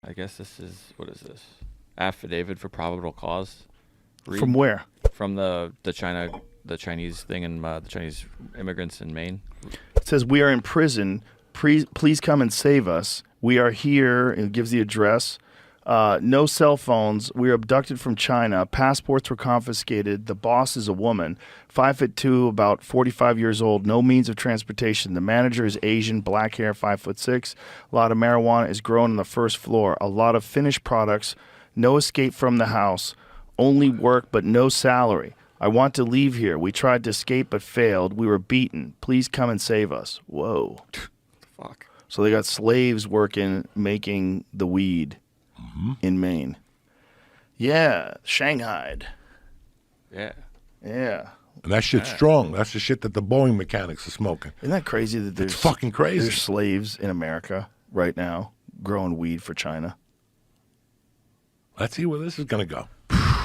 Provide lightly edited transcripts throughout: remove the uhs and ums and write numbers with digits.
I guess this is, what is this? Affidavit for probable cause. From where? From the Chinese thing and the Chinese immigrants in Maine. It says, we are in prison. Please come and save us. We are here. It gives the address. No cell phones. We were abducted from China. Passports were confiscated. The boss is a woman, 5'2", about 45 years old. No means of transportation. The manager is Asian, black hair, 5'6". A lot of marijuana is grown on the first floor. A lot of finished products. No escape from the house. Only work but no salary. I want to leave here. We tried to escape but failed. We were beaten. Please come and save us. Whoa. Fuck. So they got slaves working, making the weed in Maine. Yeah, Shanghaied. Yeah. Yeah. And that shit's strong. That's the shit that the Boeing mechanics are smoking. Isn't that crazy that there's It's fucking crazy. There's slaves in America right now growing weed for China? Let's see where this is going to go.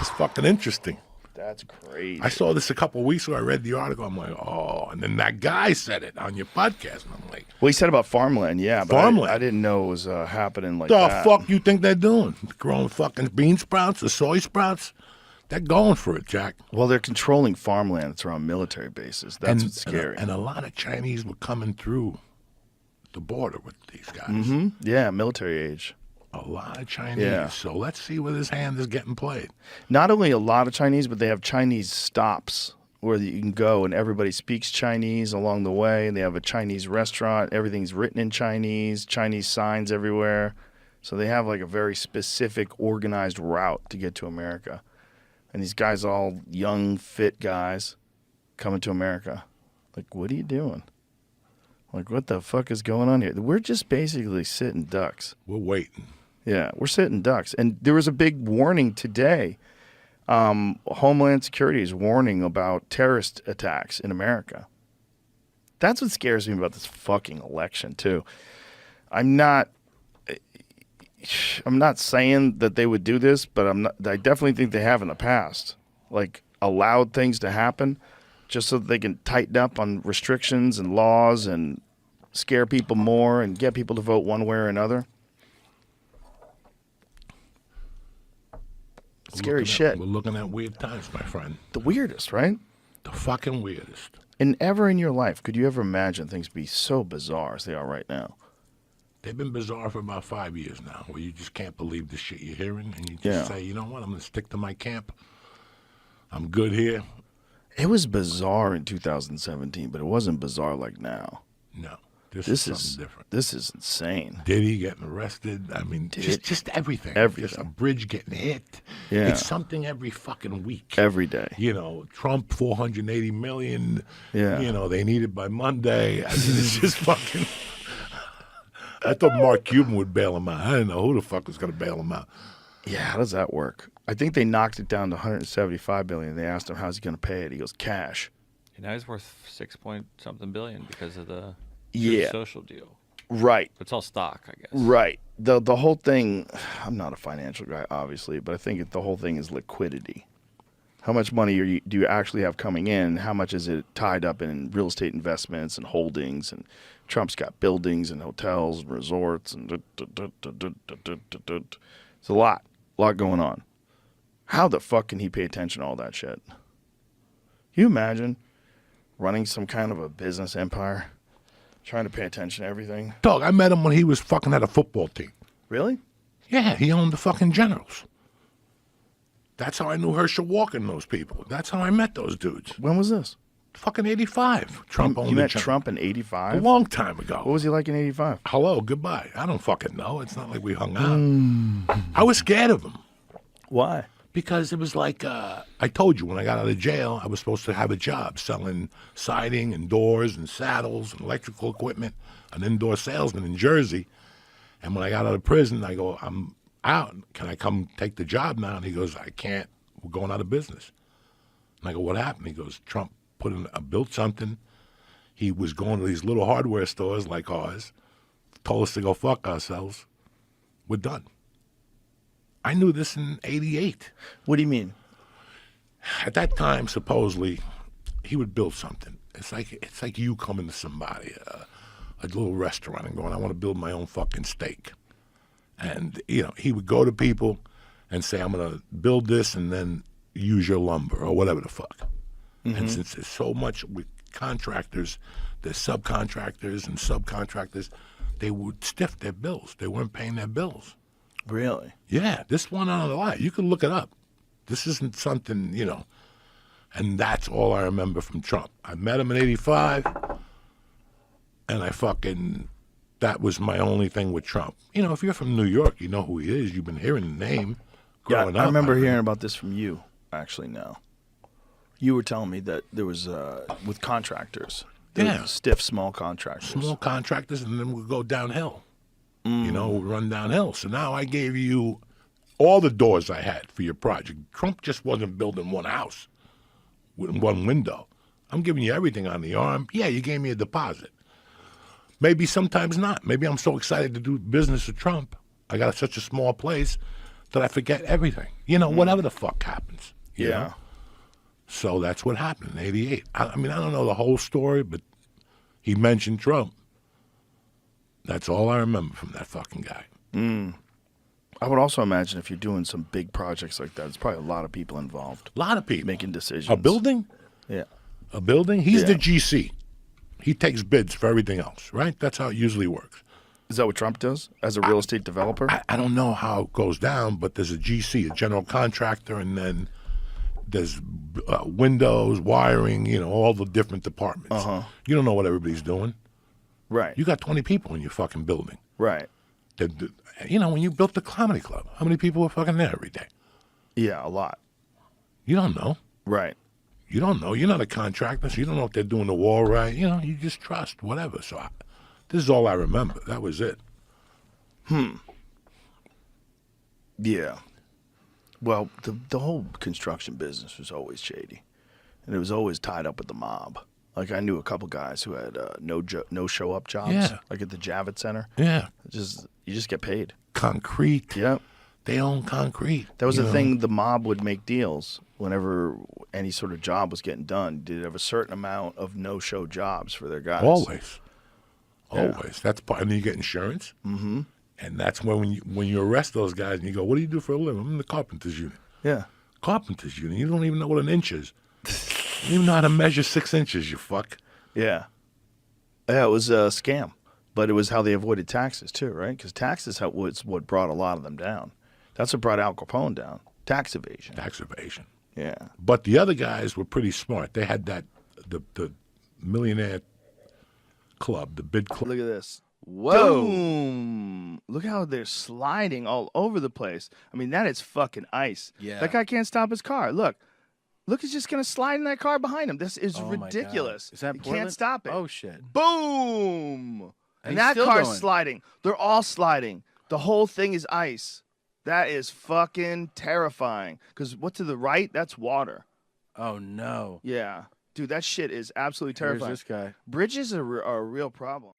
It's fucking interesting. That's crazy. I saw this a couple of weeks ago. I read the article. I'm like, oh. And then that guy said it on your podcast. And I'm like, Well, he said about farmland, yeah. But Farmland. I didn't know it was happening like the that. fuck you think they're doing? Growing fucking bean sprouts or soy sprouts? They're going for it, Jack. Well, they're controlling farmland that's around military bases. That's what's scary. And a lot of Chinese were coming through the border with these guys. Mm-hmm. Yeah, military age. A lot of Chinese. Yeah. So let's see where this hand is getting played. Not only a lot of Chinese, but they have Chinese stops where you can go and everybody speaks Chinese along the way. And they have a Chinese restaurant. Everything's written in Chinese signs everywhere. So they have like a very specific organized route to get to America. And these guys, all young, fit guys coming to America. Like, what are you doing? Like, what the fuck is going on here? We're just basically sitting ducks. We're waiting. Yeah, we're sitting ducks. And there was a big warning today. Homeland Security is warning about terrorist attacks in America. That's what scares me about this fucking election, too. I'm not saying that they would do this, but I definitely think they have in the past. Like, allowed things to happen just so that they can tighten up on restrictions and laws and scare people more and get people to vote one way or another. Scary shit. We're looking at weird times, my friend. The weirdest, right? The fucking weirdest. And ever in your life, could you ever imagine things be so bizarre as they are right now? They've been bizarre for about 5 years now, where you just can't believe the shit you're hearing, and you just say, you know what, I'm going to stick to my camp. I'm good here. It was bizarre in 2017, but it wasn't bizarre like now. No. This is something different. This is insane. Diddy getting arrested. I mean, just everything. Everything. Just a bridge getting hit. Yeah. It's something every fucking week. Every day. You know, Trump, 480 million. Yeah. You know, they need it by Monday. I mean, it's just fucking... I thought Mark Cuban would bail him out. I didn't know who the fuck was going to bail him out. Yeah, how does that work? I think they knocked it down to $175 billion. They asked him, how's he going to pay it? He goes, cash. And now he's worth 6-point-something billion because of the social deal. Right. It's all stock, I guess. Right. The whole thing, I'm not a financial guy, obviously, but I think the whole thing is liquidity. How much money do you actually have coming in? How much is it tied up in real estate investments and holdings? And Trump's got buildings and hotels and resorts. And it's a lot going on. How the fuck can he pay attention to all that shit? Can you imagine running some kind of a business empire? Trying to pay attention to everything. Dog, I met him when he was fucking at a football team. Really? Yeah, he owned the fucking Generals. That's how I knew Herschel Walker and those people. That's how I met those dudes. When was this? Fucking 85. Trump owned You the met Generals. Trump in 85? A long time ago. What was he like in 85? Hello, goodbye. I don't fucking know. It's not like we hung out. I was scared of him. Why? Because it was like, I told you, when I got out of jail, I was supposed to have a job selling siding and doors and saddles and electrical equipment, an indoor salesman in Jersey. And when I got out of prison, I go, I'm out. Can I come take the job now? And he goes, I can't. We're going out of business. And I go, what happened? He goes, Trump built something. He was going to these little hardware stores like ours, told us to go fuck ourselves. We're done. I knew this in 88. What do you mean? At that time, supposedly, he would build something. It's like you coming to somebody, a little restaurant, and going, I want to build my own fucking steak. And, he would go to people and say, I'm going to build this and then use your lumber or whatever the fuck. And since there's so much with contractors, there's subcontractors and subcontractors, they would stiff their bills. They weren't paying their bills. Really? Yeah, this went on a lot. You can look it up. This isn't something, and that's all I remember from Trump. I met him in 85, and that was my only thing with Trump. If you're from New York, you know who he is. You've been hearing the name growing up. I remember hearing about this from you, actually, now. You were telling me that there was, with contractors, stiff small contractors. Small contractors, and then we'll go downhill. We'll run downhill. So now I gave you all the doors I had for your project. Trump just wasn't building one house with one window. I'm giving you everything on the arm. Yeah, you gave me a deposit. Maybe sometimes not. Maybe I'm so excited to do business with Trump. I got such a small place that I forget everything. Whatever the fuck happens. You know? So that's what happened in 88. I mean, I don't know the whole story, but he mentioned Trump. That's all I remember from that fucking guy. I would also imagine if you're doing some big projects like that, there's probably a lot of people involved. A lot of people. Making decisions. A building? Yeah. A building? He's the GC. He takes bids for everything else, right? That's how it usually works. Is that what Trump does as a real estate developer? I don't know how it goes down, but there's a GC, a general contractor, and then there's windows, wiring, all the different departments. You don't know what everybody's doing. Right. You got 20 people in your fucking building. Right. When you built the comedy club, how many people were fucking there every day? Yeah, a lot. You don't know. Right. You don't know. You're not a contractor, so you don't know if they're doing the wall right. You just trust, whatever. So this is all I remember. That was it. Yeah. Well, the whole construction business was always shady, and it was always tied up with the mob. Like, I knew a couple guys who had no show up jobs, like at the Javits Center. Yeah. You just get paid. Concrete. Yep. They own concrete. That was the thing. The mob would make deals whenever any sort of job was getting done. They'd have a certain amount of no-show jobs for their guys. Always. Yeah. Always. That's part. And then you get insurance. And that's when you arrest those guys and you go, what do you do for a living? I'm in the carpenter's unit. Yeah. Carpenter's unit. You don't even know what an inch is. You don't even know how to measure 6 inches, you fuck. Yeah. Yeah, it was a scam. But it was how they avoided taxes, too, right? Because taxes was what brought a lot of them down. That's what brought Al Capone down. Tax evasion. Tax evasion. Yeah. But the other guys were pretty smart. They had the millionaire club, the bid club. Look at this. Whoa. Boom. Look how they're sliding all over the place. I mean, that is fucking ice. Yeah. That guy can't stop his car. Look, he's just going to slide in that car behind him. This is ridiculous. Is that You Portland? can't stop it. Oh, shit. Boom. And he's that still car's going. sliding. They're all sliding. The whole thing is ice. That is fucking terrifying. Because what to the right, that's water. Oh, no. Yeah. Dude, that shit is absolutely terrifying. Where's this guy? Bridges are a real problem.